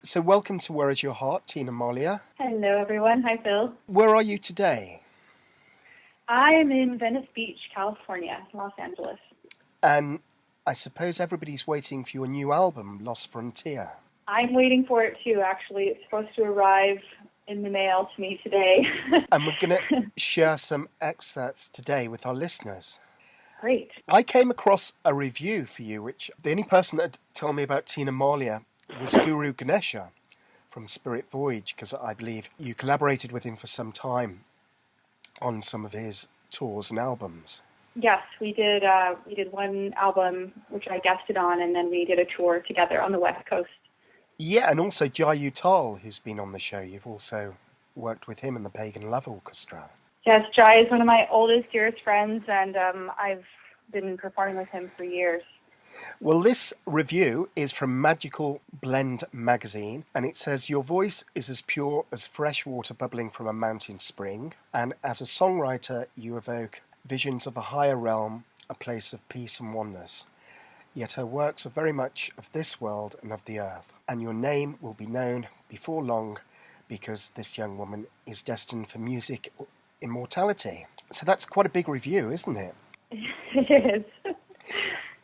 So welcome to Where Is Your Heart, Tina Malia. Hello, everyone. Hi, Phil. Where are you today? I am in Venice Beach, California, Los Angeles. And I suppose everybody's waiting for your new album, Lost Frontier. I'm waiting for it too, actually. It's supposed to arrive in the mail to me today. And we're going to share some excerpts today with our listeners. Great. I came across a review for you, which the only person that told me about Tina Malia was Guru Ganesha from Spirit Voyage, because I believe you collaborated with him for some time on some of his tours and albums. Yes, we did one album, which I guested on, and then we did a tour together on the West Coast. Yeah, and also Jai Uttal, who's been on the show. You've also worked with him in the Pagan Love Orchestra. Yes, Jai is one of my oldest, dearest friends, and I've been performing with him for years. Well, this review is from Magical Blend magazine, and it says, your voice is as pure as fresh water bubbling from a mountain spring, and as a songwriter you evoke visions of a higher realm, a place of peace and oneness. Yet her works are very much of this world and of the earth, and your name will be known before long because this young woman is destined for music immortality. So that's quite a big review, isn't it? It is.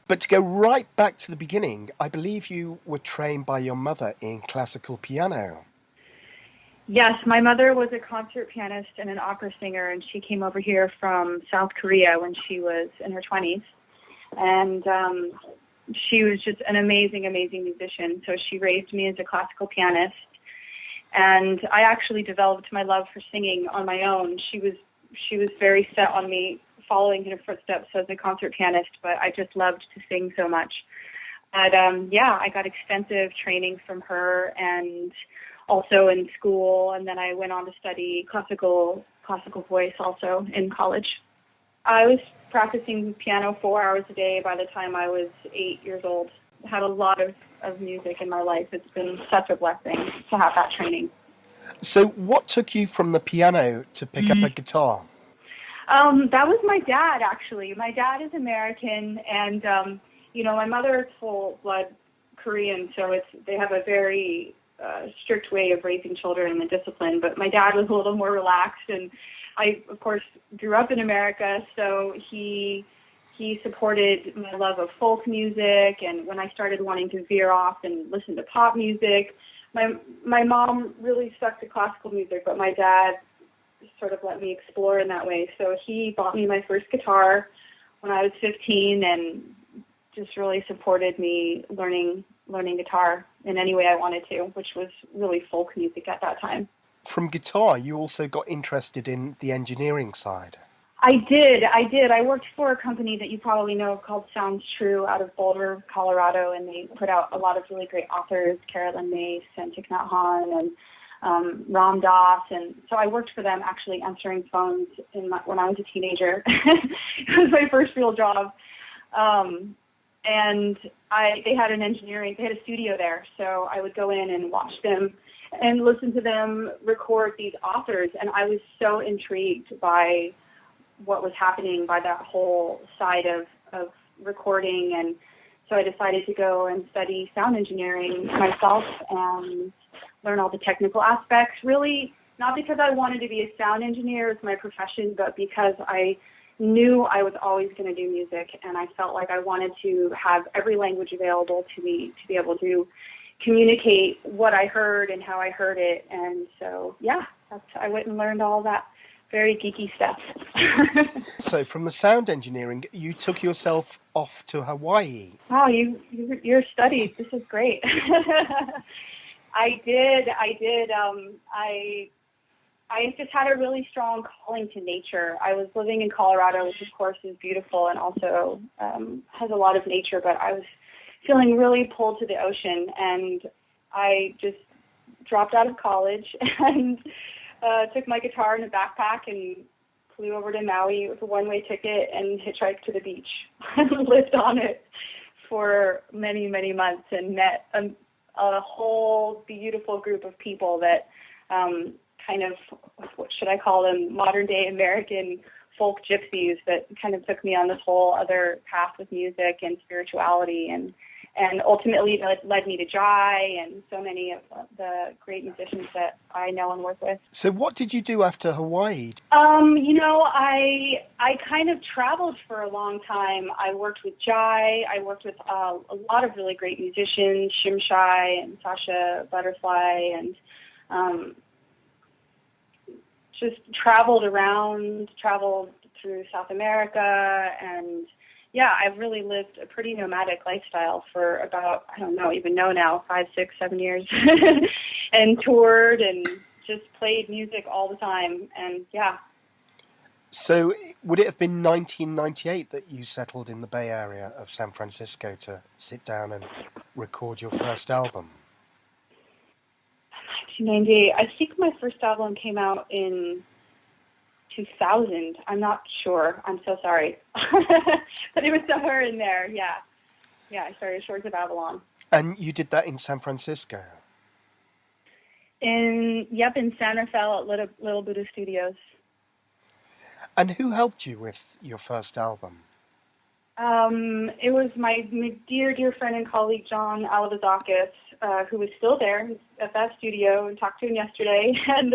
But to go right back to the beginning, I believe you were trained by your mother in classical piano. Yes, my mother was a concert pianist and an opera singer, and she came over here from South Korea when she was in her 20s. And she was just an amazing, amazing musician. So she raised me as a classical pianist. And I actually developed my love for singing on my own. She was very set on me following in her footsteps as a concert pianist, but I just loved to sing so much. But I got extensive training from her and also in school, and then I went on to study classical voice also in college. I was practicing piano 4 hours a day by the time I was 8 years old. I had a lot of music in my life. It's been such a blessing to have that training. So what took you from the piano to pick up a guitar? That was my dad, actually. My dad is American, and, my mother is full-blood Korean, so they have a very strict way of raising children and discipline, but my dad was a little more relaxed, and I, of course, grew up in America, so he supported my love of folk music, and when I started wanting to veer off and listen to pop music, my mom really stuck to classical music, but my dad sort of let me explore in that way. So he bought me my first guitar when I was 15 and just really supported me learning guitar in any way I wanted to, which was really folk music at that time. From guitar, you also got interested in the engineering side. I did. I worked for a company that you probably know called Sounds True out of Boulder, Colorado, and they put out a lot of really great authors, Carolyn Mace and Thich Nhat Hanh and Ram Dass, and so I worked for them actually answering phones when I was a teenager. It was my first real job. And they had a studio there, so I would go in and watch them and listen to them record these authors, and I was so intrigued by what was happening, by that whole side of recording, and so I decided to go and study sound engineering myself and learn all the technical aspects, really not because I wanted to be a sound engineer as my profession, but because I knew I was always going to do music, and I felt like I wanted to have every language available to me to be able to communicate what I heard and how I heard it. And so, I went and learned all that very geeky stuff. So from the sound engineering, you took yourself off to Hawaii. Wow, you're studied. This is great. I did. I just had a really strong calling to nature. I was living in Colorado, which of course is beautiful and also has a lot of nature, but I was feeling really pulled to the ocean, and I just dropped out of college and took my guitar in a backpack and flew over to Maui with a one-way ticket and hitchhiked to the beach and lived on it for many, many months and met a whole beautiful group of people that kind of, what should I call them, modern-day American folk gypsies that kind of took me on this whole other path with music and spirituality. And and ultimately that led me to Jai and so many of the great musicians that I know and work with. So what did you do after Hawaii? I kind of traveled for a long time. I worked with Jai. I worked with a lot of really great musicians, Shimshai and Sasha Butterfly, and just traveled through South America, and yeah, I've really lived a pretty nomadic lifestyle for about, I don't know, even know now, 5, 6, 7 years, and toured and just played music all the time, and yeah. So would it have been 1998 that you settled in the Bay Area of San Francisco to sit down and record your first album? 1998. I think my first album came out in 2000. I'm not sure. I'm so sorry. But it was somewhere in there, yeah. Yeah, I started Shores of Babylon. And you did that in San Francisco? In San Rafael at Little Buddha Studios. And who helped you with your first album? It was my dear, dear friend and colleague, John Alavazakis, who was still there at that studio, and talked to him yesterday. And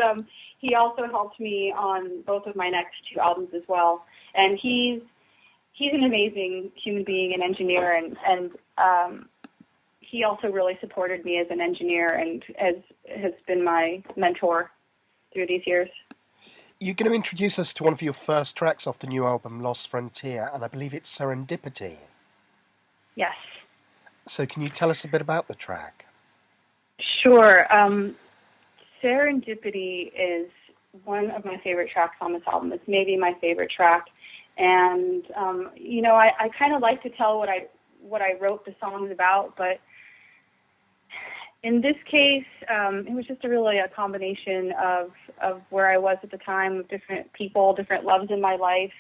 he also helped me on both of my next 2 albums as well. And he's an amazing human being and engineer, and he also really supported me as an engineer and has been my mentor through these years. You're going to introduce us to one of your first tracks off the new album, Lost Frontier, and I believe it's Serendipity. Yes. So can you tell us a bit about the track? Sure. Serendipity is one of my favorite tracks on this album. It's maybe my favorite track. And, I kind of like to tell what I wrote the songs about, but in this case, it was just a combination of where I was at the time, with different people, different loves in my life,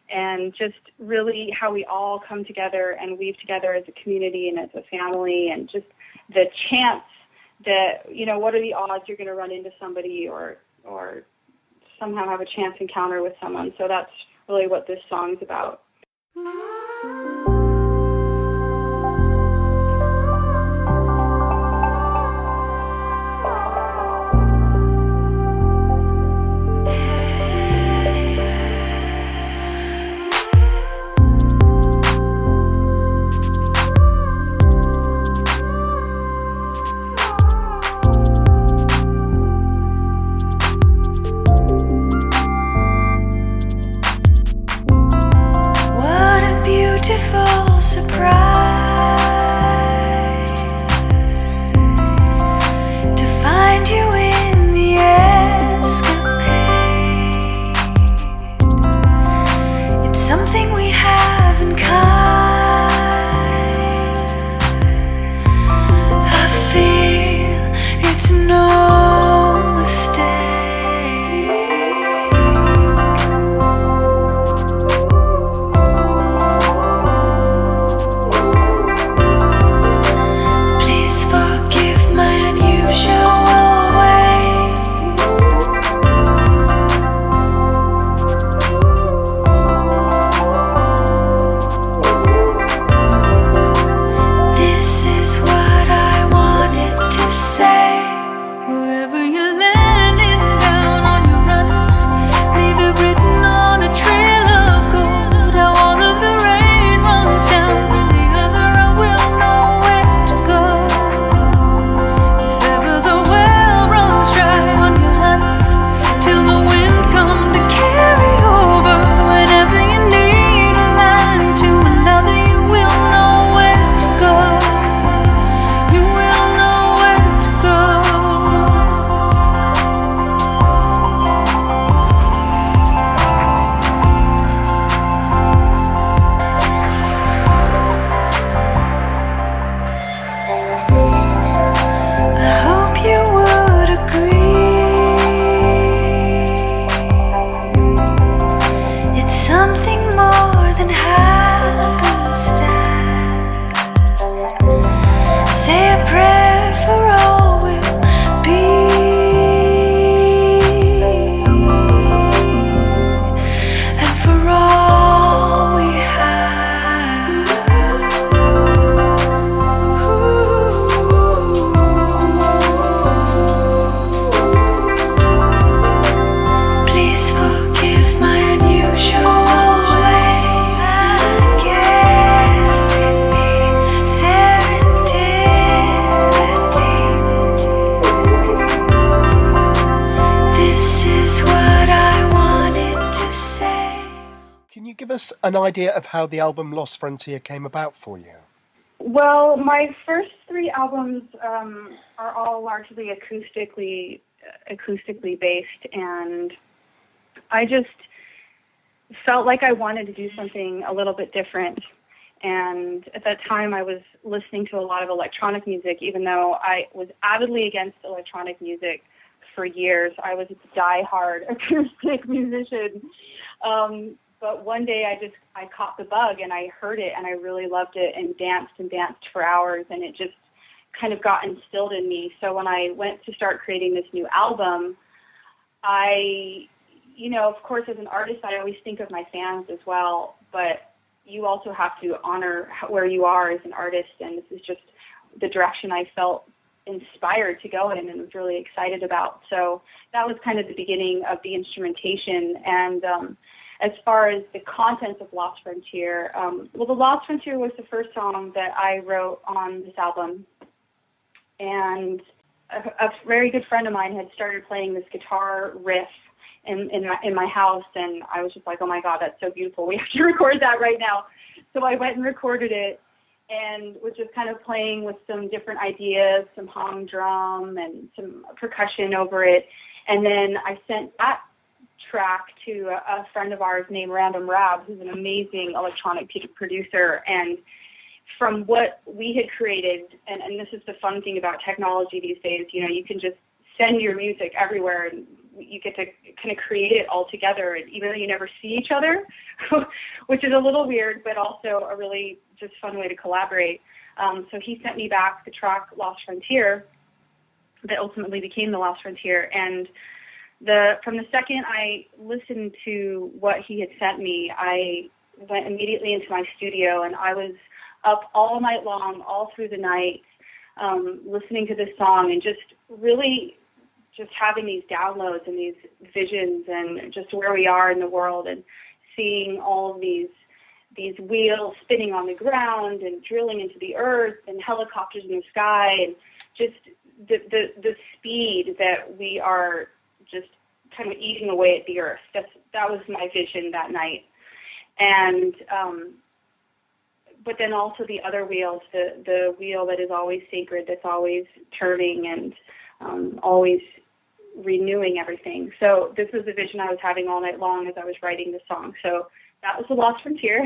and just really how we all come together and weave together as a community and as a family, and just the chance that, what are the odds you're going to run into somebody or somehow have a chance encounter with someone. So that's really what this song's about. What a give us an idea of how the album Lost Frontier came about for you? Well, my first three albums are all largely acoustically based, and I just felt like I wanted to do something a little bit different. And at that time, I was listening to a lot of electronic music, even though I was avidly against electronic music for years. I was a die-hard acoustic musician. But one day I caught the bug and I heard it and I really loved it and danced for hours, and it just kind of got instilled in me. So when I went to start creating this new album, of course, as an artist, I always think of my fans as well, but you also have to honor where you are as an artist, and this is just the direction I felt inspired to go in and was really excited about. So that was kind of the beginning of the instrumentation. And as far as the contents of Lost Frontier, the Lost Frontier was the first song that I wrote on this album. And a very good friend of mine had started playing this guitar riff in my house, and I was just like, oh my God, that's so beautiful. We have to record that right now. So I went and recorded it and was just kind of playing with some different ideas, some hum drum and some percussion over it. And then I sent that track to a friend of ours named Random Rab, who's an amazing electronic producer. And from what we had created, and this is the fun thing about technology these days, you can just send your music everywhere and you get to kind of create it all together, and even though you never see each other, which is a little weird, but also a really just fun way to collaborate. So he sent me back the track Lost Frontier that ultimately became the Lost Frontier. And from the second I listened to what he had sent me, I went immediately into my studio, and I was up all night long, all through the night, listening to this song and just really just having these downloads and these visions and just where we are in the world, and seeing all of these wheels spinning on the ground and drilling into the earth and helicopters in the sky, and just the speed that we are just kind of eating away at the earth. That was my vision that night. And but then also the other wheels, the wheel that is always sacred, that's always turning and always renewing everything. So this was the vision I was having all night long as I was writing the song. So that was the Lost Frontier,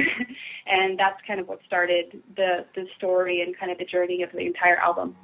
and that's kind of what started the story and kind of the journey of the entire album.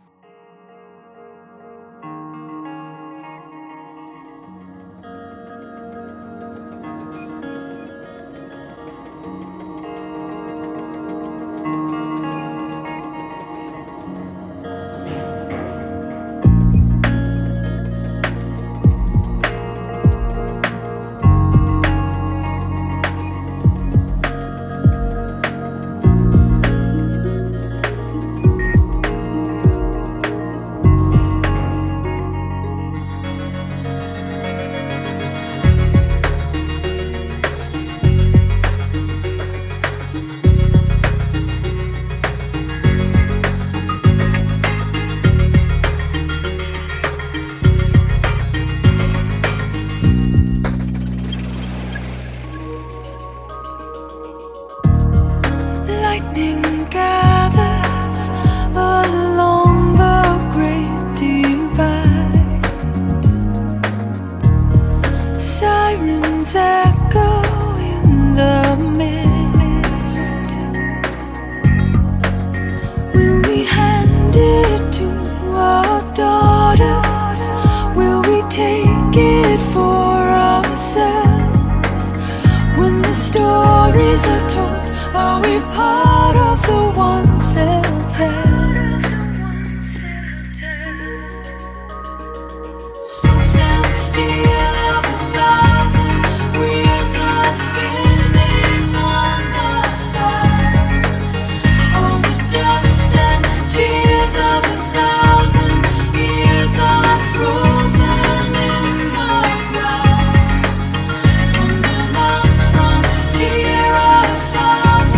Frontier, I found a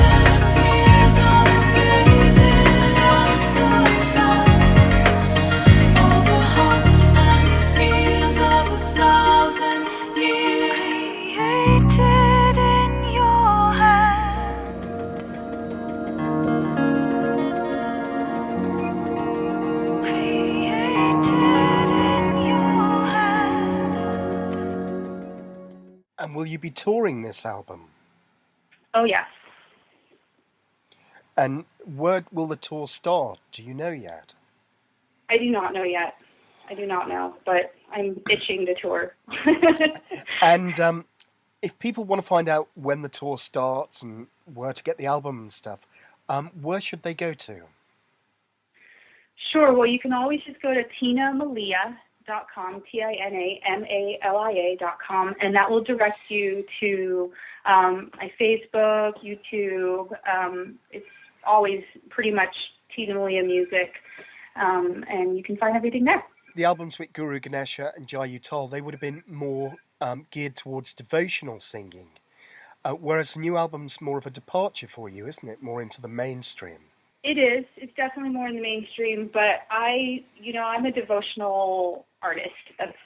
And will you be touring this album? Oh, yes. And where will the tour start? Do you know yet? I do not know yet. I do not know, but I'm itching to tour. And if people want to find out when the tour starts and where to get the album and stuff, where should they go to? Sure. Well, you can always just go to tinamalia.com, TINAMALIA.com, and that will direct you to my Facebook, YouTube. It's always pretty much Tina Malia music, and you can find everything there. The albums with Guru Ganesha and Jai Uttal, they would have been more geared towards devotional singing, whereas the new album's more of a departure for you, isn't it? More into the mainstream. It is. It's definitely more in the mainstream, but I'm a devotional artist. That's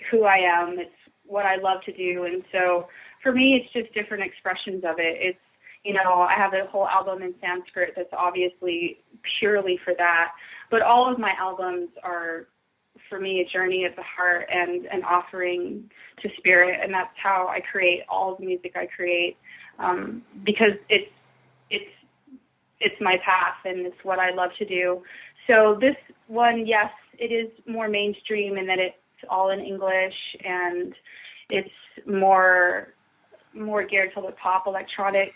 who I am. It's what I love to do, and so for me, it's just different expressions of it. It's, I have a whole album in Sanskrit that's obviously purely for that, but all of my albums are, for me, a journey of the heart and an offering to spirit, and that's how I create all the music I create, because it's my path and it's what I love to do. So this one, yes, it is more mainstream in that it's all in English and it's more geared to the pop electronic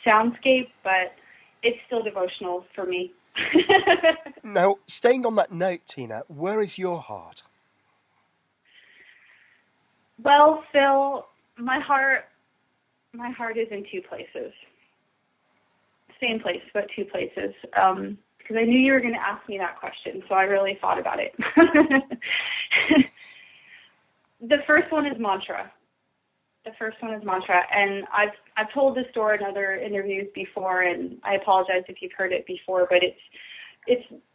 soundscape, but it's still devotional for me. Now, staying on that note, Tina, where is your heart? Well, Phil, my heart is in two places. Same place, but two places. Because I knew you were going to ask me that question, so I really thought about it. The first one is mantra. And I've told this story in other interviews before, and I apologize if you've heard it before, but it's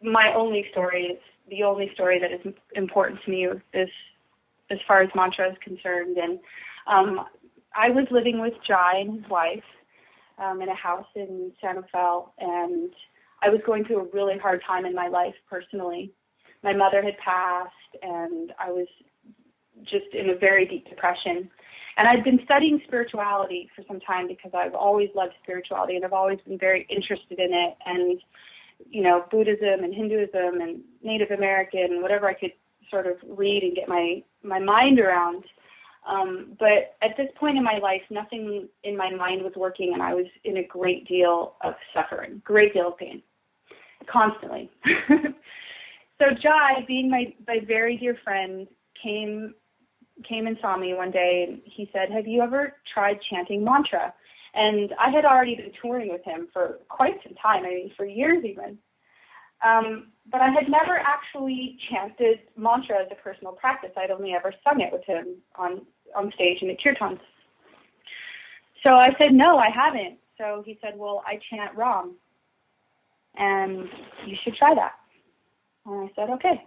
my only story. It's the only story that is important to me as far as mantra is concerned. And I was living with Jai and his wife in a house in Santa Fe, and I was going through a really hard time in my life personally. My mother had passed, and I was just in a very deep depression. And I'd been studying spirituality for some time because I've always loved spirituality, and I've always been very interested in it. And, Buddhism and Hinduism and Native American, whatever I could sort of read and get my mind around. But at this point in my life, nothing in my mind was working, and I was in a great deal of suffering, great deal of pain, constantly. So Jai, being my very dear friend, came and saw me one day, and he said, "Have you ever tried chanting mantra?" And I had already been touring with him for quite some time, for years even. But I had never actually chanted mantra as a personal practice. I'd only ever sung it with him on stage in the kirtans. So I said, "No, I haven't." So he said, "Well, I chant Ram, and you should try that." And I said, "Okay."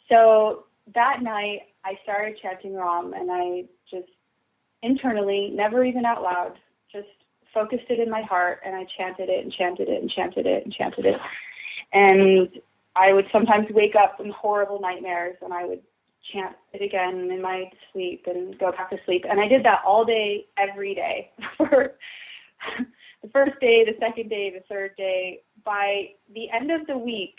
So that night, I started chanting Ram, and I just internally, never even out loud, just focused it in my heart, and I chanted it and chanted it and chanted it and chanted it. And I would sometimes wake up in horrible nightmares, and I would chant it again in my sleep and go back to sleep. And I did that all day, every day, for the first day, the second day, the third day. By the end of the week,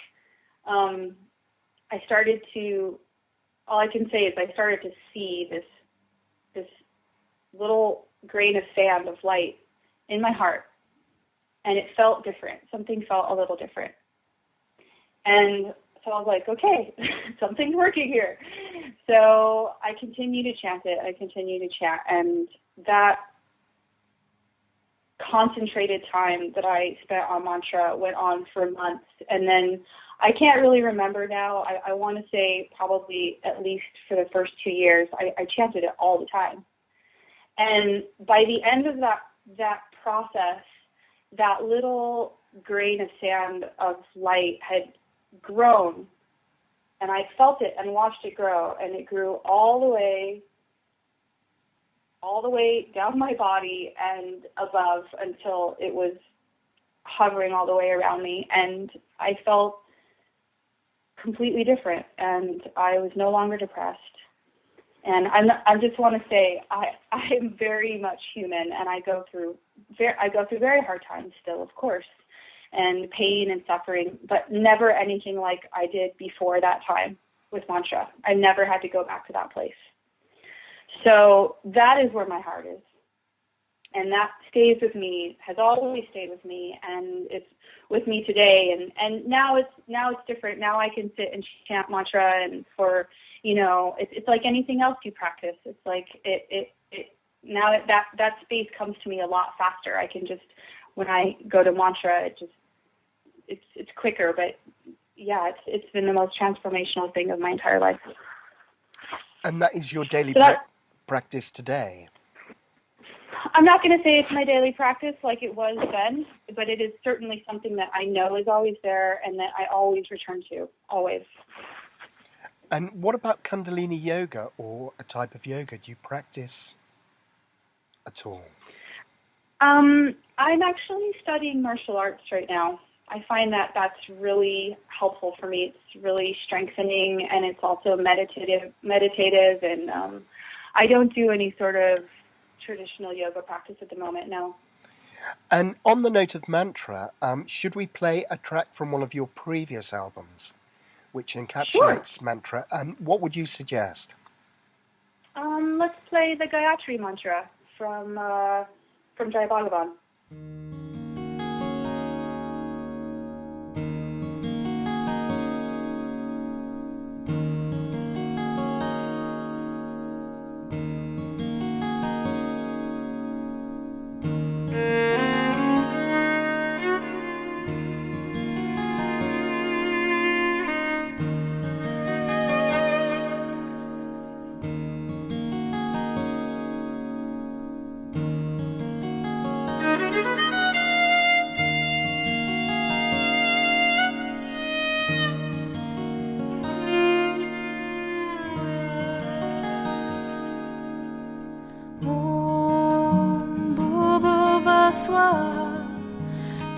I started to see this little grain of sand of light in my heart, and it felt different. Something felt a little different. And so I was like, okay, something's working here. So I continued to chant it. And that concentrated time that I spent on mantra went on for months. And then I can't really remember now. I want to say probably at least for the first 2 years, I chanted it all the time. And by the end of that process, that little grain of sand of light had grown, and I felt it and watched it grow, and it grew all the way down my body and above until it was hovering all the way around me, and I felt completely different, and I was no longer depressed. And I just want to say I am very much human, and I go through very hard times still, of course, and pain and suffering, but never anything like I did before that time with mantra. I never had to go back to that place. So that is where my heart is. And that stays with me, has always stayed with me, and it's with me today. And now it's different. Now I can sit and chant mantra, and for, it's like anything else you practice. It's like now that space comes to me a lot faster. I can just, when I go to mantra, it's quicker. But yeah, it's been the most transformational thing of my entire life. And that is your daily practice today? I'm not going to say it's my daily practice like it was then, but it is certainly something that I know is always there and that I always return to, always. And what about Kundalini yoga, or a type of yoga? Do you practice at all? I'm actually studying martial arts right now. I find that that's really helpful for me. It's really strengthening, and it's also meditative, and I don't do any sort of traditional yoga practice at the moment, no. And on the note of mantra, should we play a track from one of your previous albums, which encapsulates mantra? And what would you suggest? Let's play the Gatri Mantra from Jai Bhagavan.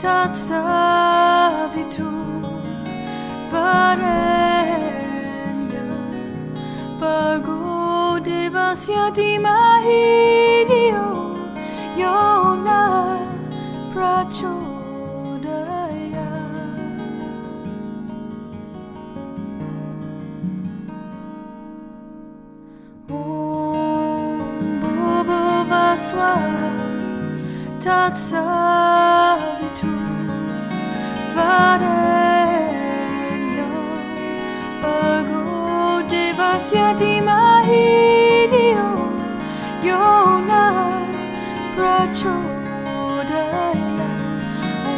Tatsavitur Varenyam Bargo Devasya Dhimahi Dhiyo Yona Prachodaya Om Bhuvaswa Tatsavitur Varenyam Bargo Devasya Dhimahi Dhiyo Yona Prachodaya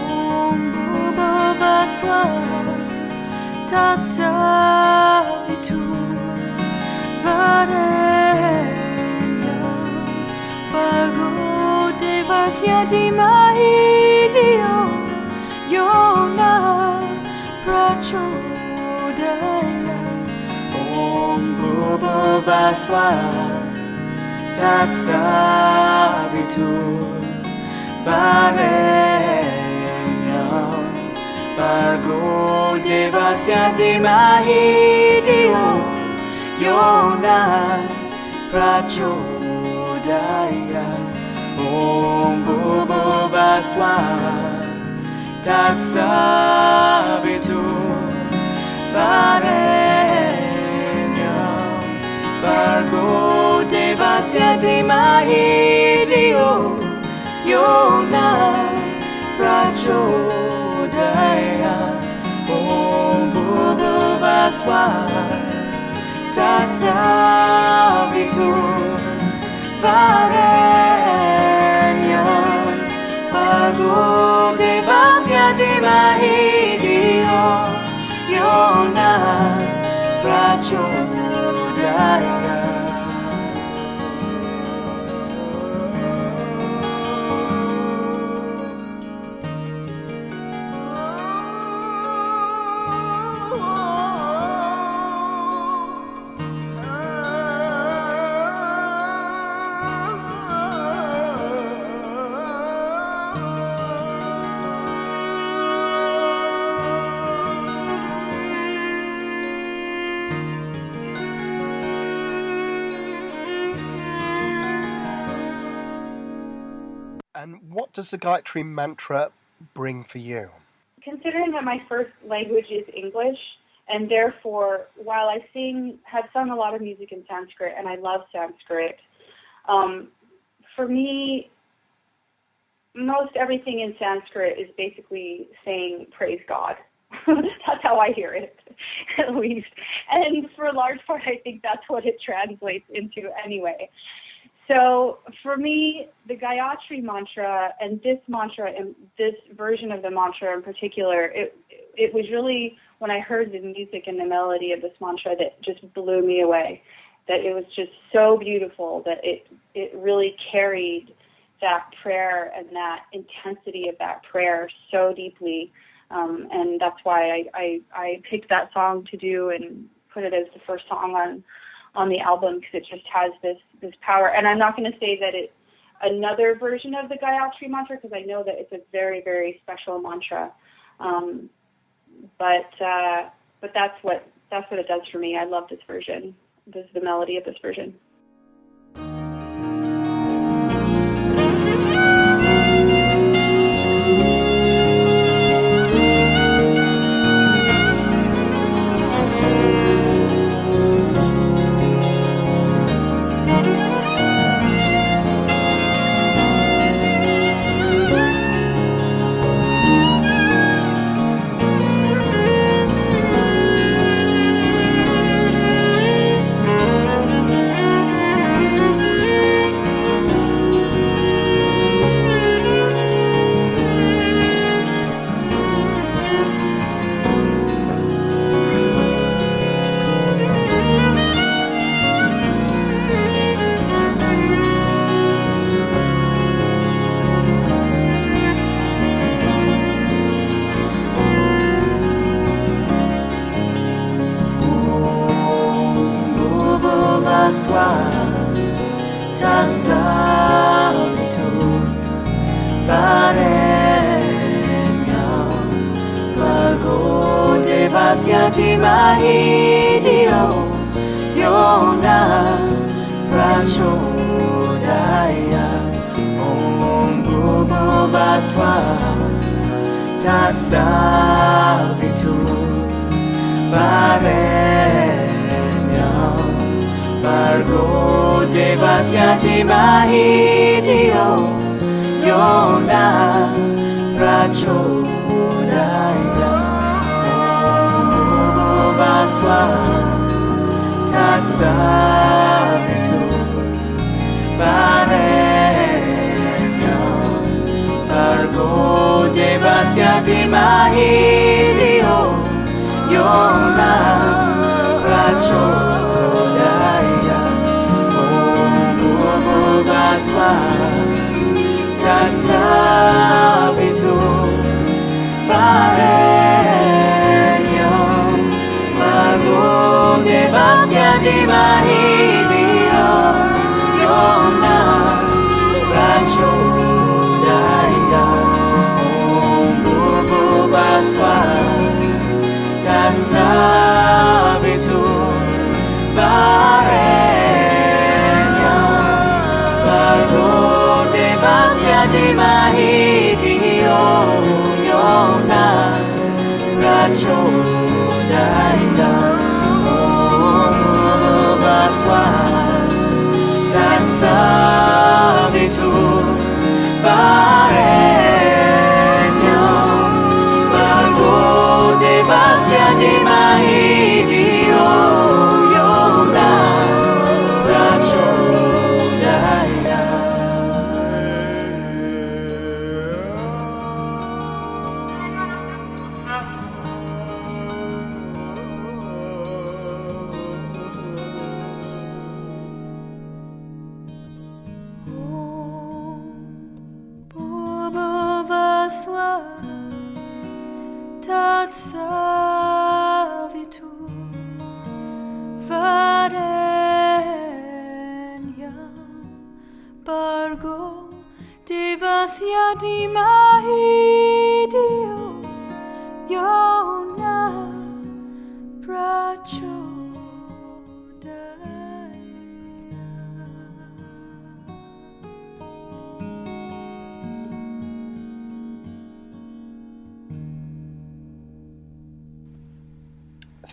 Om Bhuvaswa Tatsavitur Varenyam Bargo Devasya Dhimahi Dhiyo Yona Prachodaya Om Bhuvaswa Tatsavitur Varenyam Bargo Devasya Dhimahi Dhiyo Yona Prachodaya Om Bhuvaswa Tatsavitur Varenyam Bargo Devasya Dhimahi Dhiyo Yona Prachodaya Om Bhuvaswa Tatsavitur Varenyam Bargo Devasya Dhimahi Dhiyo Yona Prachodaya. And what does the Gatri Mantra bring for you? Considering that my first language is English, and therefore, while I have sung a lot of music in Sanskrit, and I love Sanskrit, for me, most everything in Sanskrit is basically saying praise God. That's how I hear it, at least. And for a large part, I think that's what it translates into anyway. So for me, the Gatri Mantra and this mantra and this version of the mantra in particular, it was really when I heard the music and the melody of this mantra that just blew me away. That it was just so beautiful that it really carried that prayer and that intensity of that prayer so deeply. And that's why I picked that song to do and put it as the first song on the album, because it just has this power. And I'm not going to say that it's another version of the Gatri Mantra, because I know that it's a very, very special mantra. But that's what it does for me. I love this version. This is the melody of this version.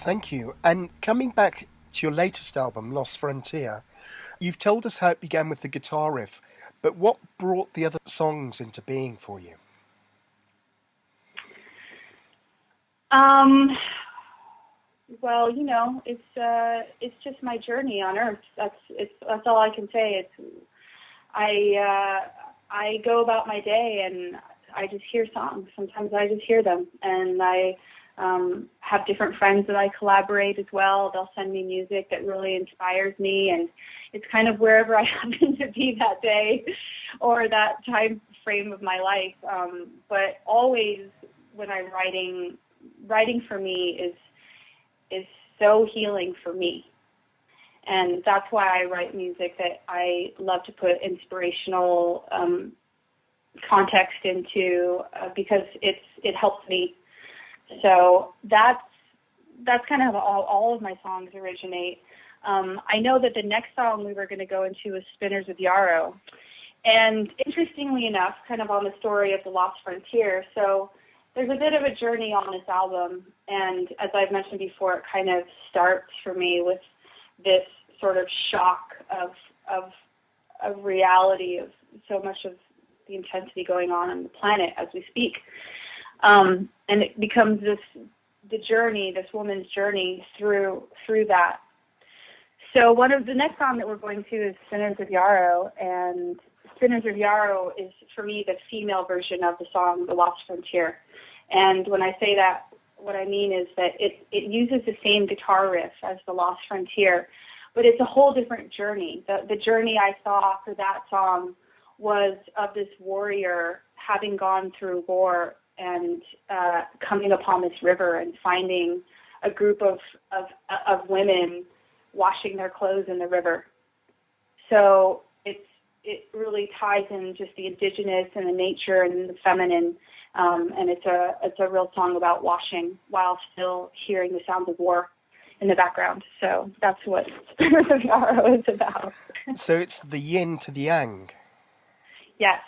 Thank you. And coming back to your latest album, Lost Frontier, you've told us how it began with the guitar riff, but what brought the other songs into being for you? Well, it's just my journey on Earth. That's all I can say. I go about my day and I just hear songs. Sometimes I just hear them, and I have different friends that I collaborate as well. They'll send me music that really inspires me, and it's kind of wherever I happen to be that day or that time frame of my life. But always when I'm writing for me is so healing for me. And that's why I write music that I love to put inspirational context into, because it helps me. So that's kind of how all of my songs originate. I know that the next song we were going to go into is Spinners of Yaro. And interestingly enough, kind of on the story of the Lost Frontier, so there's a bit of a journey on this album, and as I've mentioned before, it kind of starts for me with this sort of shock of reality, of so much of the intensity going on the planet as we speak. And it becomes this woman's journey through that. So the next song that we're going to is Spinners of Yaro, and Spinners of Yaro is, for me, the female version of the song The Lost Frontier. And when I say that, what I mean is that it uses the same guitar riff as The Lost Frontier, but it's a whole different journey. The journey I saw for that song was of this warrior having gone through war and coming upon this river and finding a group of women washing their clothes in the river. So it really ties in just the indigenous and the nature and the feminine, and it's a real song about washing while still hearing the sounds of war in the background. So that's what Spinners of Yaro is about. So it's the yin to the yang. Yes.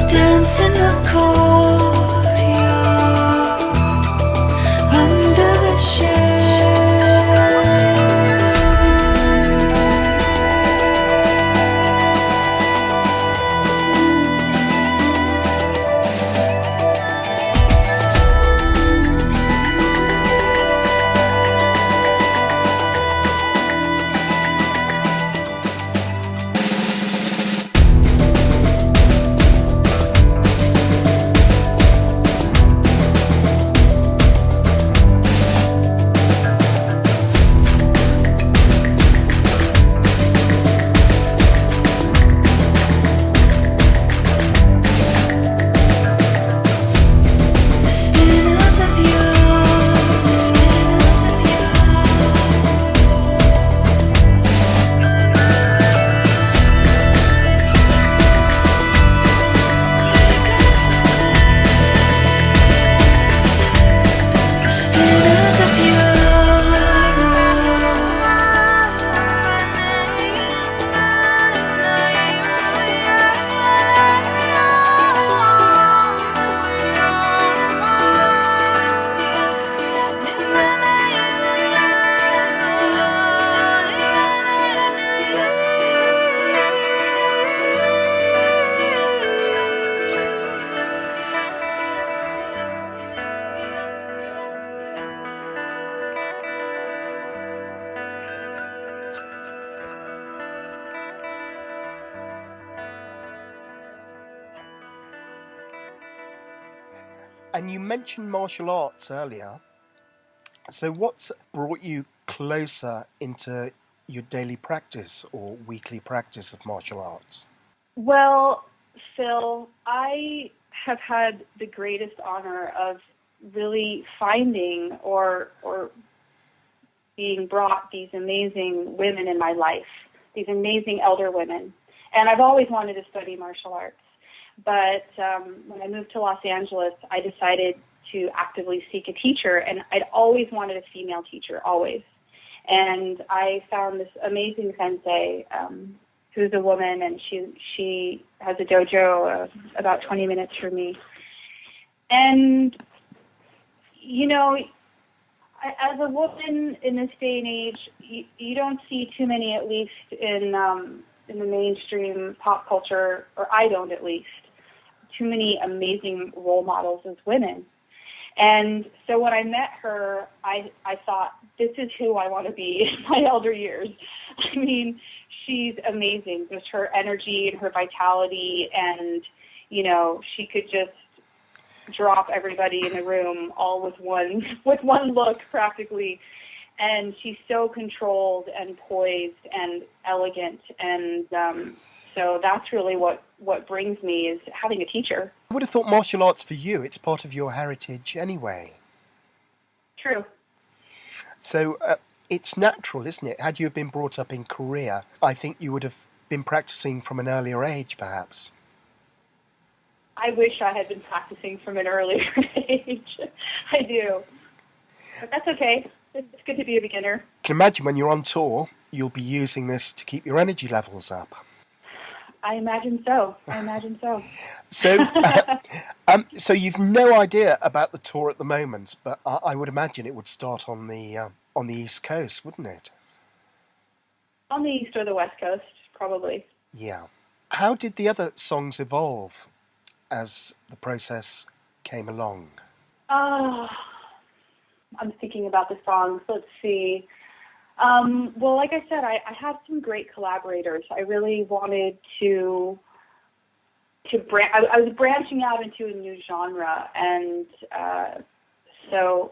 Dance in the courtyard And you mentioned martial arts earlier. So what's brought you closer into your daily practice or weekly practice of martial arts? Well, Phil, I have had the greatest honor of really finding or being brought these amazing women in my life, these amazing elder women. And I've always wanted to study martial arts. But when I moved to Los Angeles, I decided to actively seek a teacher, and I'd always wanted a female teacher, always. And I found this amazing sensei who's a woman, and she has a dojo about 20 minutes from me. And, you know, as a woman in this day and age, you don't see too many, at least in the mainstream pop culture, or I don't at least, too many amazing role models as women. And so when I met her, I thought, this is who I want to be in my elder years. I mean, she's amazing, just her energy and her vitality, and, you know, she could just drop everybody in the room all with one look practically. And she's so controlled and poised and elegant, and so that's really what brings me, is having a teacher. I would have thought martial arts for you, it's part of your heritage anyway. True. So it's natural, isn't it? Had you have been brought up in Korea, I think you would have been practicing from an earlier age, perhaps. I wish I had been practicing from an earlier age. I do. But that's okay. It's good to be a beginner. I can imagine when you're on tour, you'll be using this to keep your energy levels up. I imagine so. So you've no idea about the tour at the moment, but I would imagine it would start on the East Coast, wouldn't it? On the East or the West Coast, probably. Yeah. How did the other songs evolve as the process came along? I'm thinking about the songs. Let's see. Well, like I said, I had some great collaborators. I really wanted to I was branching out into a new genre, and so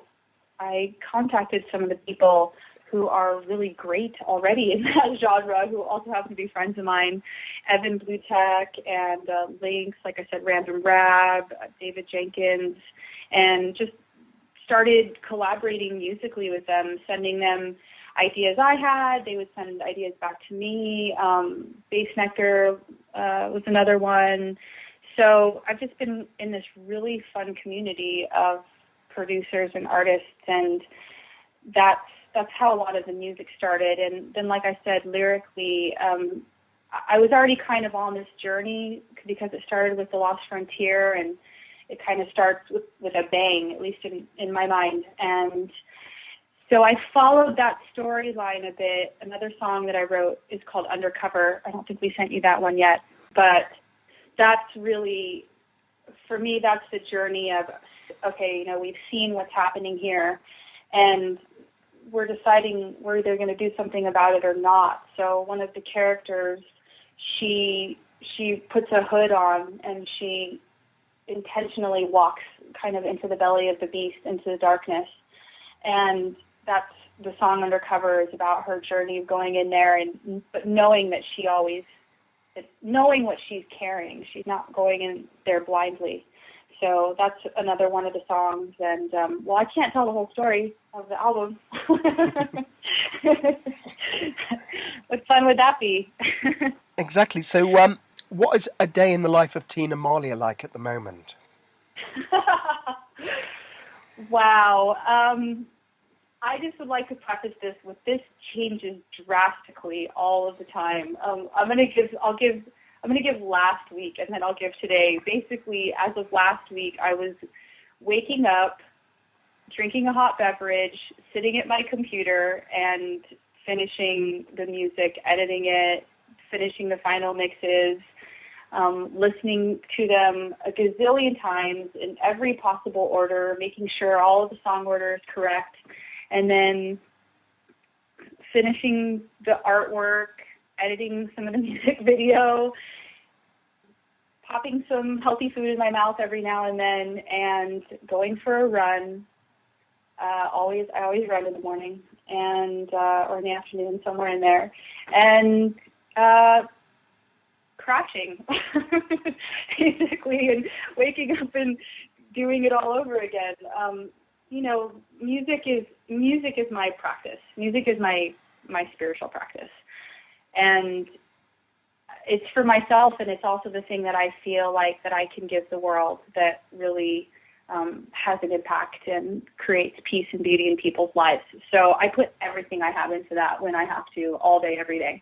I contacted some of the people who are really great already in that genre, who also happen to be friends of mine, Evan Blutek and Lynx, like I said, Random Rab, David Jenkins, and just started collaborating musically with them, sending them ideas I had. They would send ideas back to me. Bass Nectar was another one. So I've just been in this really fun community of producers and artists, and that's how a lot of the music started. And then, like I said, lyrically, I was already kind of on this journey because it started with The Lost Frontier, and it kind of starts with a bang, at least in my mind. And so I followed that storyline a bit. Another song that I wrote is called Undercover. I don't think we sent you that one yet, but that's really, for me, that's the journey of, okay, you know, we've seen what's happening here, and we're deciding we're either going to do something about it or not. So one of the characters, she puts a hood on, and she intentionally walks kind of into the belly of the beast, into the darkness. And that's the song Undercover is about her journey of going in there, but knowing that knowing what she's carrying. She's not going in there blindly. So that's another one of the songs. And, well, I can't tell the whole story of the album. What fun would that be? Exactly. So what is a day in the life of Tina Malia like at the moment? Wow. I just would like to preface this with, this changes drastically all of the time. I'm going to give last week, and then I'll give today. Basically, as of last week, I was waking up, drinking a hot beverage, sitting at my computer, and finishing the music, editing it, finishing the final mixes, listening to them a gazillion times in every possible order, making sure all of the song order is correct, and then finishing the artwork, editing some of the music video, popping some healthy food in my mouth every now and then, and going for a run. I always run in the morning and or in the afternoon, somewhere in there, and crashing, basically, and waking up and doing it all over again. Music is my practice. Music is my spiritual practice, and it's for myself, and it's also the thing that I feel like that I can give the world that really has an impact and creates peace and beauty in people's lives. So I put everything I have into that when I have to, all day, every day.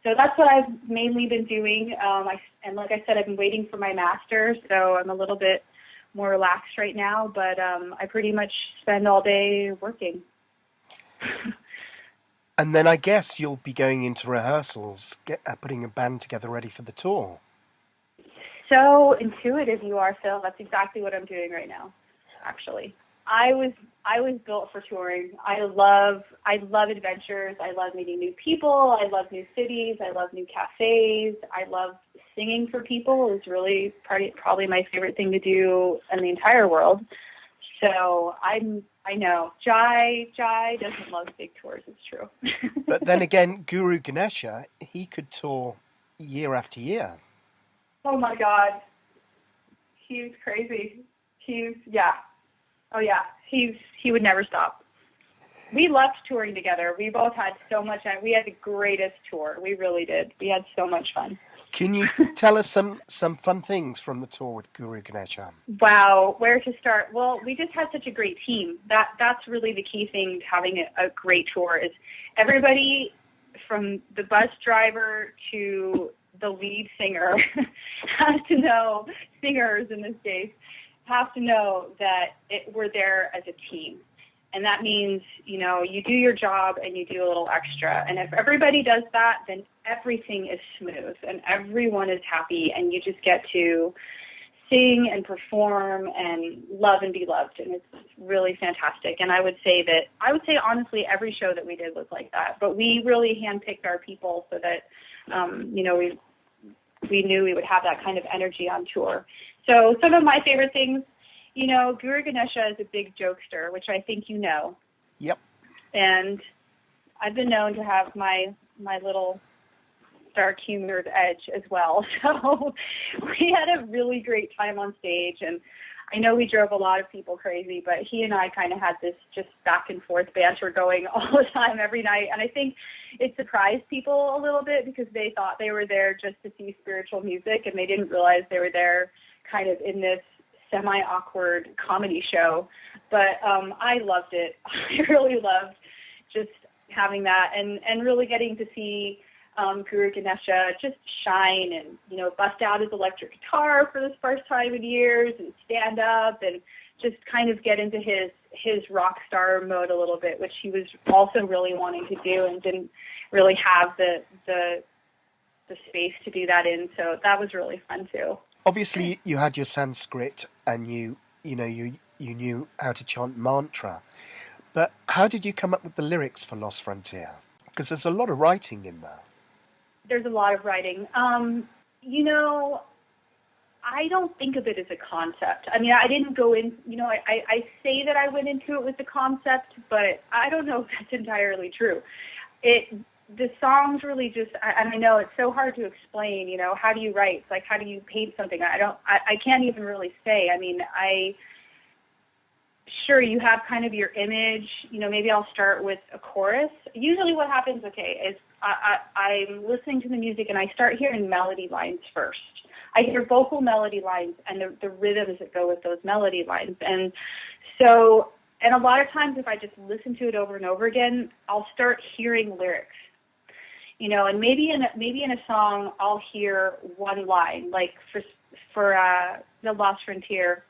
So that's what I've mainly been doing. And like I said, I've been waiting for my master, so I'm a little bit more relaxed right now, but I pretty much spend all day working. And then I guess you'll be going into rehearsals, putting a band together ready for the tour. So intuitive you are, Phil. That's exactly what I'm doing right now, actually. I was built for touring. I love adventures. I love meeting new people. I love new cities. I love new cafes. I love singing for people. It's really probably my favorite thing to do in the entire world. So I know Jai doesn't love big tours. It's true. But then again, Guru Ganesha, he could tour year after year. Oh my God, he's crazy. Oh yeah, he would never stop. We loved touring together. We both had so much fun. We had the greatest tour. We really did. We had so much fun. Can you tell us some fun things from the tour with Guru Ganesha? Wow, where to start? Well, we just had such a great team. That's really the key thing to having a great tour is everybody from the bus driver to the lead singer has to know, singers in this case, have to know that we're there as a team. And that means, you do your job and you do a little extra. And if everybody does that, then everything is smooth and everyone is happy and you just get to sing and perform and love and be loved. And it's really fantastic. And I would say honestly, every show that we did was like that. But we really handpicked our people so that, we knew we would have that kind of energy on tour. So some of my favorite things, Guru Ganesha is a big jokester, which I think you know. Yep. And I've been known to have my little dark humored edge as well. So we had a really great time on stage, and I know we drove a lot of people crazy, but he and I kind of had this just back and forth banter going all the time, every night. And I think it surprised people a little bit because they thought they were there just to see spiritual music, and they didn't realize they were there kind of in this semi-awkward comedy show. But I loved it. I really loved just having that and really getting to see Guru Ganesha just shine and, bust out his electric guitar for the first time in years and stand up and just kind of get into his rock star mode a little bit, which he was also really wanting to do and didn't really have the space to do that in. So that was really fun too. Obviously, you had your Sanskrit and you knew how to chant mantra. But how did you come up with the lyrics for Lost Frontier? Because there's a lot of writing in there. There's a lot of writing. I don't think of it as a concept. I mean, I didn't go in, I say that I went into it with the concept, but I don't know if that's entirely true. The songs really just, and I know it's so hard to explain, how do you write? It's like, how do you paint something? I can't even really say. I mean, sure, you have kind of your image, maybe I'll start with a chorus. Usually what happens, is I'm listening to the music and I start hearing melody lines first. I hear vocal melody lines and the rhythms that go with those melody lines. And so, and a lot of times if I just listen to it over and over again, I'll start hearing lyrics. And maybe in a song I'll hear one line, like for the Lost Frontier,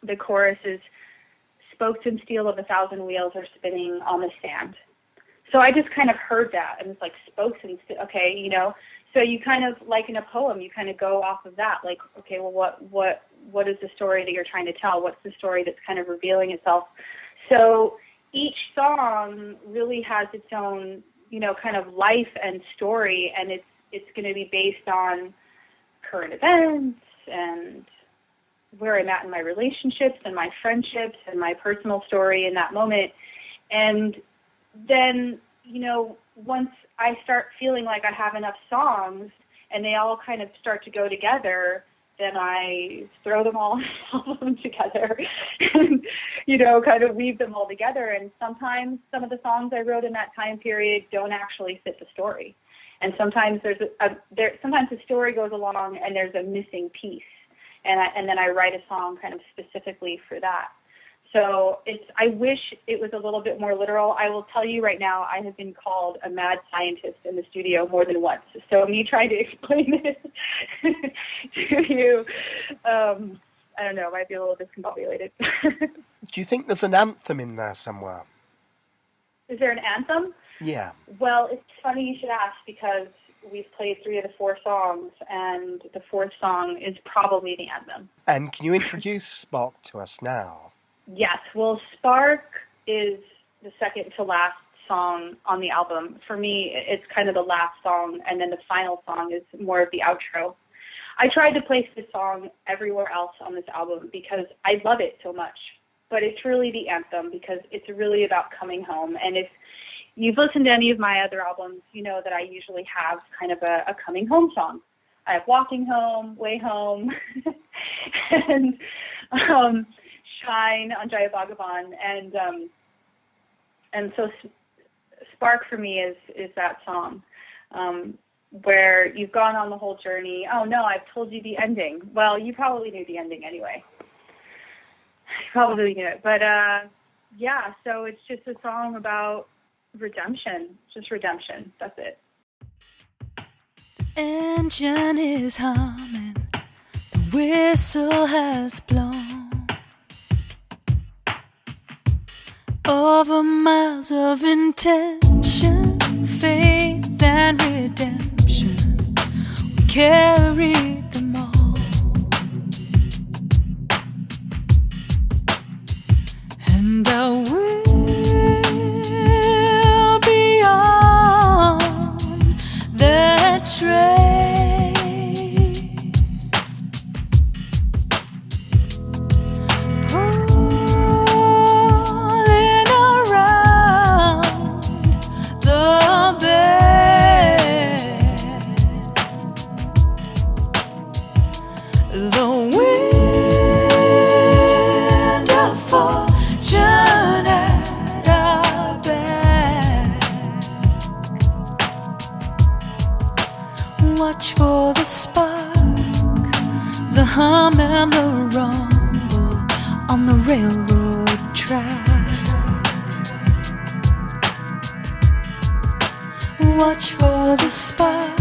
the chorus is, spokes and steel of 1,000 wheels are spinning on the sand. So I just kind of heard that, and it's like spokes and okay, So you kind of, like in a poem, you kind of go off of that, like, okay, well, what is the story that you're trying to tell? What's the story that's kind of revealing itself? So each song really has its own, kind of life and story, and it's going to be based on current events and where I'm at in my relationships and my friendships and my personal story in that moment. And then, once I start feeling like I have enough songs and they all kind of start to go together, then I throw them all together and, kind of weave them all together. And sometimes some of the songs I wrote in that time period don't actually fit the story. And sometimes sometimes the story goes along and there's a missing piece. And then I write a song kind of specifically for that. So I wish it was a little bit more literal. I will tell you right now, I have been called a mad scientist in the studio more than once. So me trying to explain this to you, I don't know, might be a little discombobulated. Do you think there's an anthem in there somewhere? Is there an anthem? Yeah. Well, it's funny you should ask, because we've played 3 of the 4 songs, and the 4th song is probably the anthem. And can you introduce Spark to us now? Yes. Well, Spark is the second to last song on the album. For me, it's kind of the last song, and then the final song is more of the outro. I tried to place this song everywhere else on this album because I love it so much, but it's really the anthem because it's really about coming home. And if you've listened to any of my other albums, you know that I usually have kind of a coming home song. I have Walking Home, Way Home, and Shine on Jaya Bhagavan. And so Spark for me is that song where you've gone on the whole journey. Oh, no, I've told you the ending. Well, you probably knew the ending anyway. You probably knew it. But, yeah, so it's just a song about redemption, just redemption. That's it. The engine is humming, the whistle has blown. Over miles of intention, faith and redemption, we carried them all. And I will be on that train, pulling around the bend. The wind of fortune at our back. Watch for the spark, the hum and the rumble on the railroad track. Watch for the spark,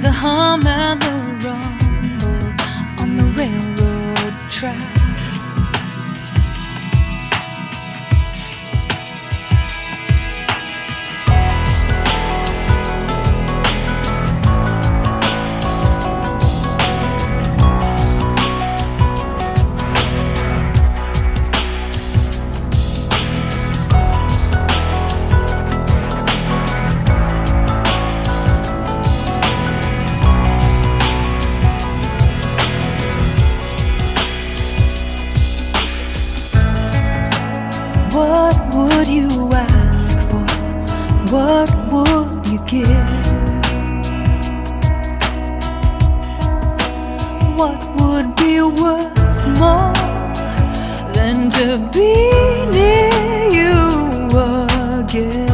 the hum and the rumble on the railroad track. What would you ask for? What would you give? What would be worth more than to be near you again?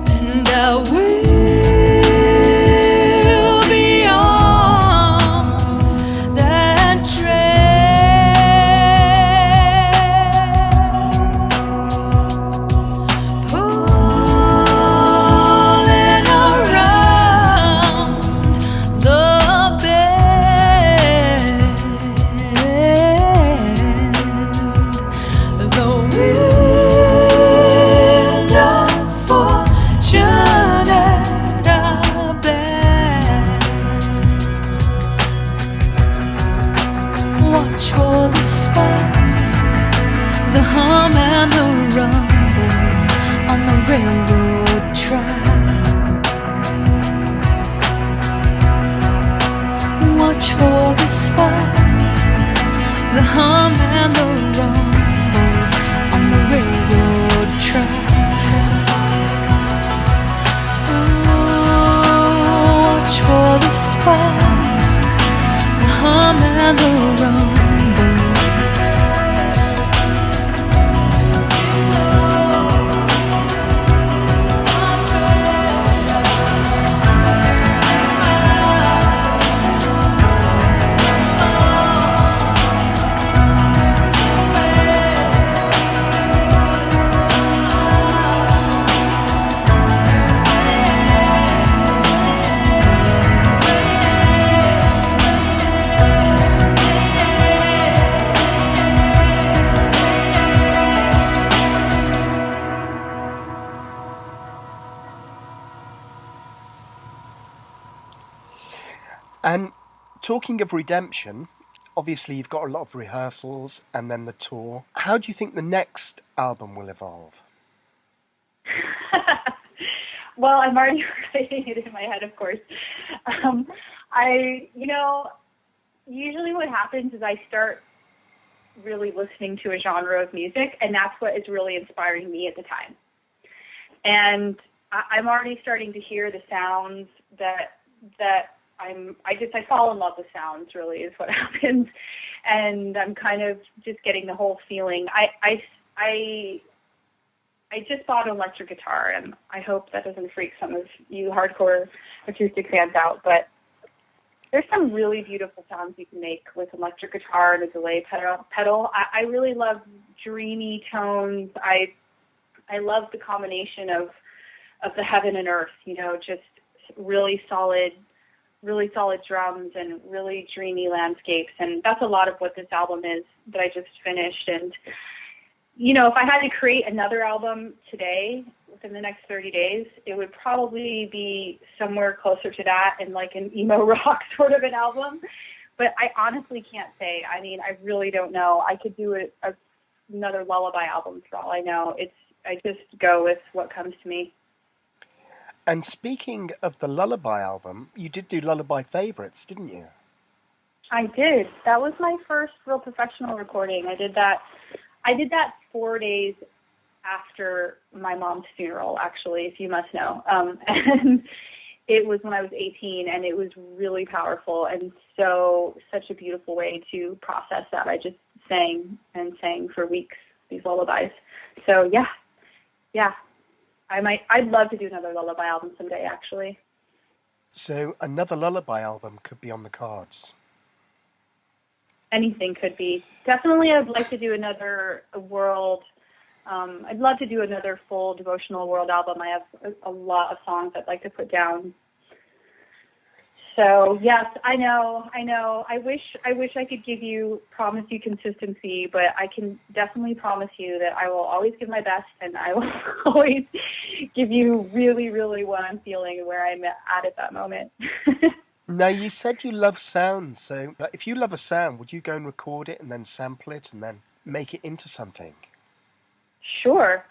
And I will be on that train, pulling around the bend. and the rumble. And talking of redemption, obviously you've got a lot of rehearsals and then the tour. How do you think the next album will evolve? Well, I'm already writing it in my head, of course. Usually what happens is I start really listening to a genre of music, and that's what is really inspiring me at the time. And I'm already starting to hear the sounds that I fall in love with sounds, really, is what happens. And I'm kind of just getting the whole feeling. I just bought an electric guitar, and I hope that doesn't freak some of you hardcore acoustic fans out, but there's some really beautiful sounds you can make with an electric guitar and a delay pedal. I really love dreamy tones. I love the combination of the heaven and earth, just really solid drums and really dreamy landscapes. And that's a lot of what this album is that I just finished. And, if I had to create another album today within the next 30 days, it would probably be somewhere closer to that and like an emo rock sort of an album. But I honestly can't say. I mean, I really don't know. I could do another lullaby album for all I know. I just go with what comes to me. And speaking of the Lullaby album, you did do Lullaby Favorites, didn't you? I did. That was my first real professional recording. I did that 4 days after my mom's funeral, actually, if you must know. And it was when I was 18, and it was really powerful and such a beautiful way to process that. I just sang for weeks, these lullabies. So, yeah. I'd love to do another lullaby album someday, actually. So another lullaby album could be on the cards. Anything could be. Definitely, I'd like to do another world. I'd love to do another full devotional world album. I have a lot of songs I'd like to put down. So yes, I know. I wish I could promise you consistency, but I can definitely promise you that I will always give my best, and I will always give you really, really what I'm feeling and where I'm at that moment. Now, you said you love sound, so if you love a sound, would you go and record it and then sample it and then make it into something? Sure.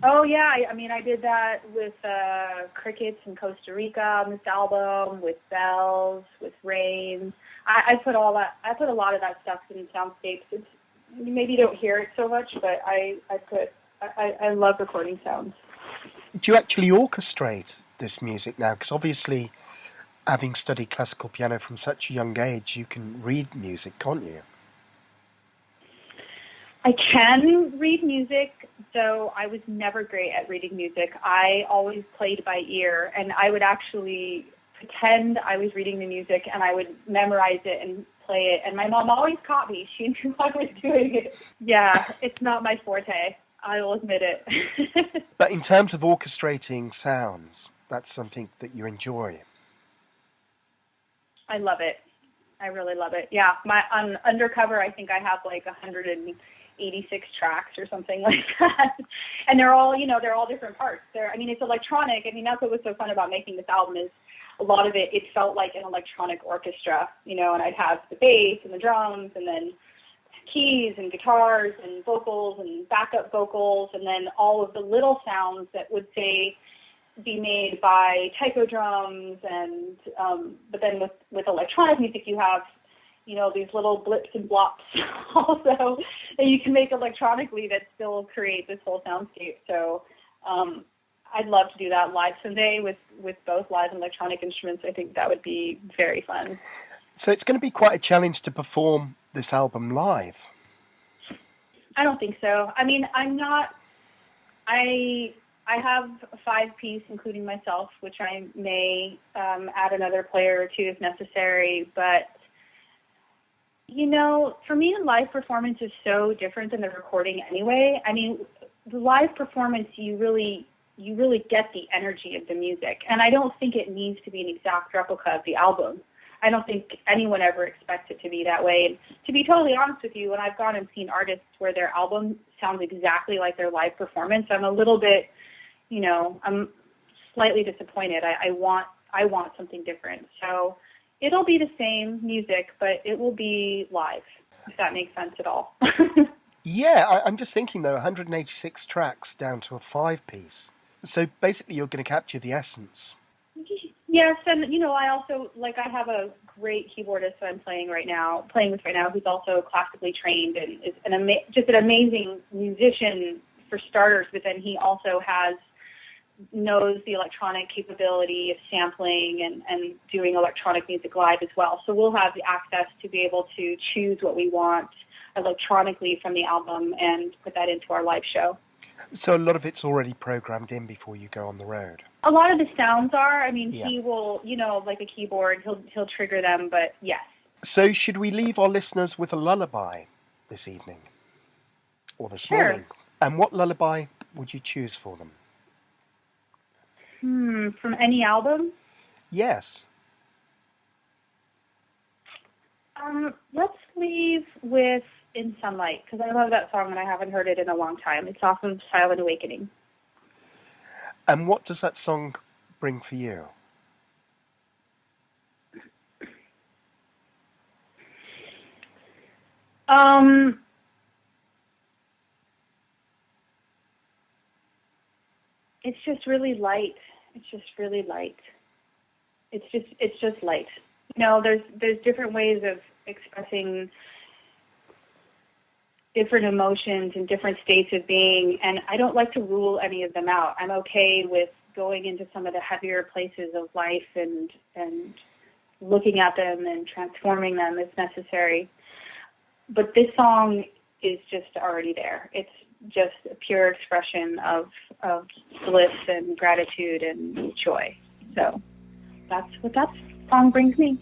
Oh, yeah. I did that with crickets in Costa Rica on this album, with bells, with rain. I put a lot of that stuff in soundscapes. Maybe you don't hear it so much, but I love recording sounds. Do you actually orchestrate this music now? Because obviously, having studied classical piano from such a young age, you can read music, can't you? I can read music, though I was never great at reading music. I always played by ear, and I would actually pretend I was reading the music, and I would memorize it and play it. And my mom always caught me. She knew I was doing it. Yeah, it's not my forte. I will admit it. But in terms of orchestrating sounds, that's something that you enjoy. I love it. I really love it. Yeah, on Undercover, I think I have like 186 tracks or something like that, and they're all different parts. It's electronic. That's what was so fun about making this album is a lot of it felt like an electronic orchestra, and I'd have the bass and the drums and then keys and guitars and vocals and backup vocals, and then all of the little sounds that would say be made by taiko drums, and but then with electronic music you have these little blips and blops also that you can make electronically that still create this whole soundscape. So I'd love to do that live someday with both live and electronic instruments. I think that would be very fun. So it's going to be quite a challenge to perform this album live. I don't think so. I mean, I'm not. I have a 5-piece, including myself, which I may add another player or two if necessary. But you know, for me, live performance is so different than the recording anyway. I mean, the live performance, you really get the energy of the music, and I don't think it needs to be an exact replica of the album. I don't think anyone ever expects it to be that way. And to be totally honest with you, when I've gone and seen artists where their album sounds exactly like their live performance, I'm a little bit, you know, I'm slightly disappointed. I want something different. So it'll be the same music, but it will be live, if that makes sense at all. Yeah, I'm just thinking, though, 186 tracks down to a 5-piece. So basically you're going to capture the essence. Yes, and you know, I also I have a great keyboardist that I'm playing with right now, who's also classically trained and is just an amazing musician for starters. But then he also knows the electronic capability of sampling and doing electronic music live as well. So we'll have the access to be able to choose what we want electronically from the album and put that into our live show. So a lot of it's already programmed in before you go on the road. A lot of the sounds are. I mean, Yeah. He will, you know, like a keyboard, he'll trigger them, but yes. So should we leave our listeners with a lullaby this evening? Or this Sure. morning? And what lullaby would you choose for them? From any album? Yes. Let's leave with In Sunlight, because I love that song and I haven't heard it in a long time. It's off of Silent Awakening. And what does that song bring for you? It's just really light. It's just really light. It's just light. You know, there's different ways of expressing different emotions and different states of being, and I don't like to rule any of them out. I'm okay with going into some of the heavier places of life and looking at them and transforming them if necessary. But this song is just already there. It's just a pure expression of bliss and gratitude and joy. So that's what that song brings me.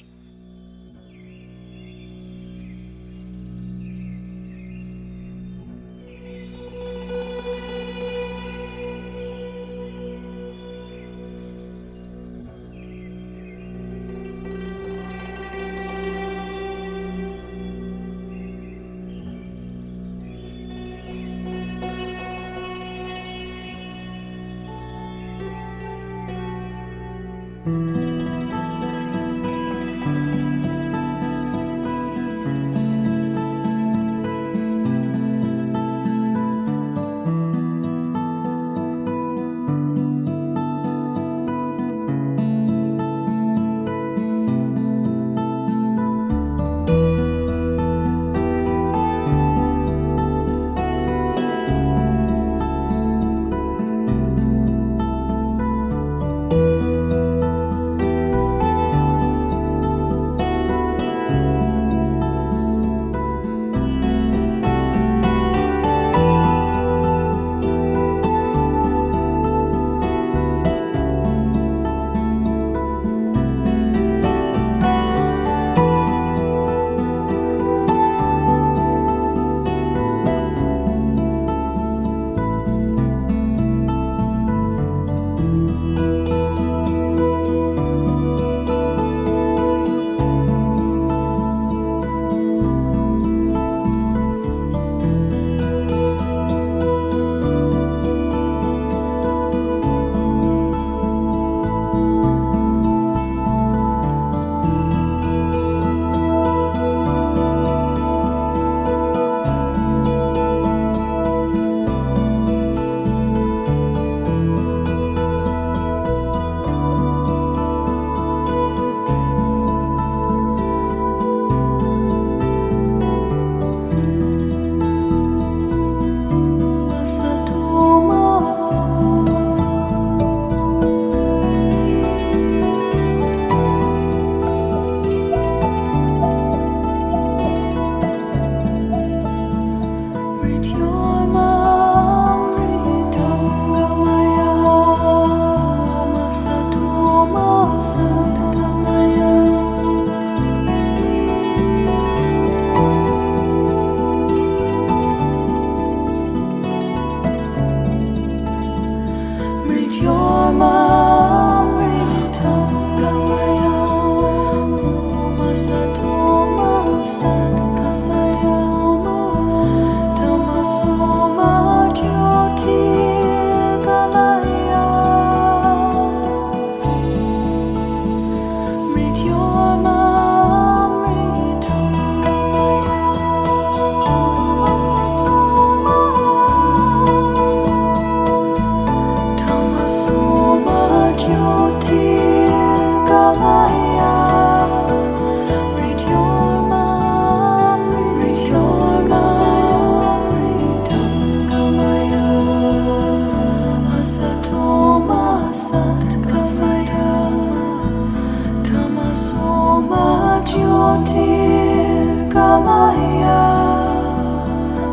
Maya.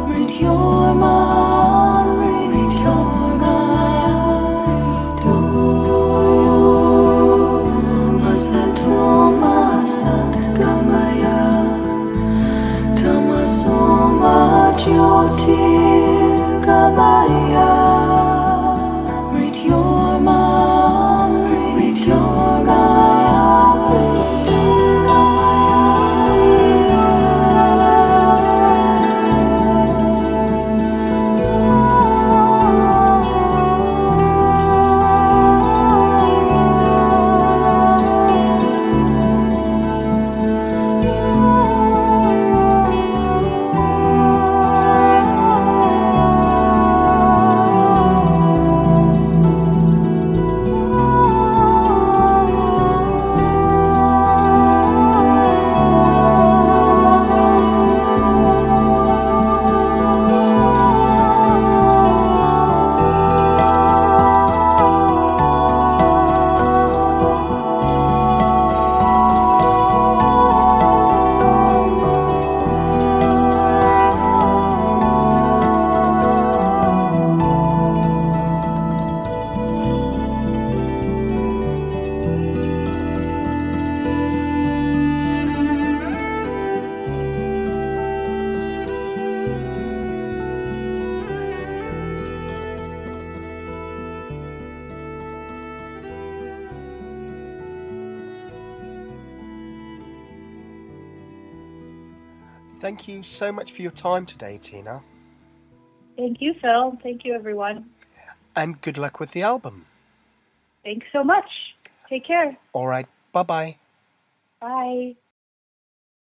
Read your mom, read your guide. Do you asatoma sat gamaya? Tamasoma jyotir gamaya. Read your mom, read your guide. Thank you so much for your time today, Tina. Thank you, Phil. Thank you, everyone. And good luck with the album. Thanks so much. Take care. All right, bye-bye. Bye.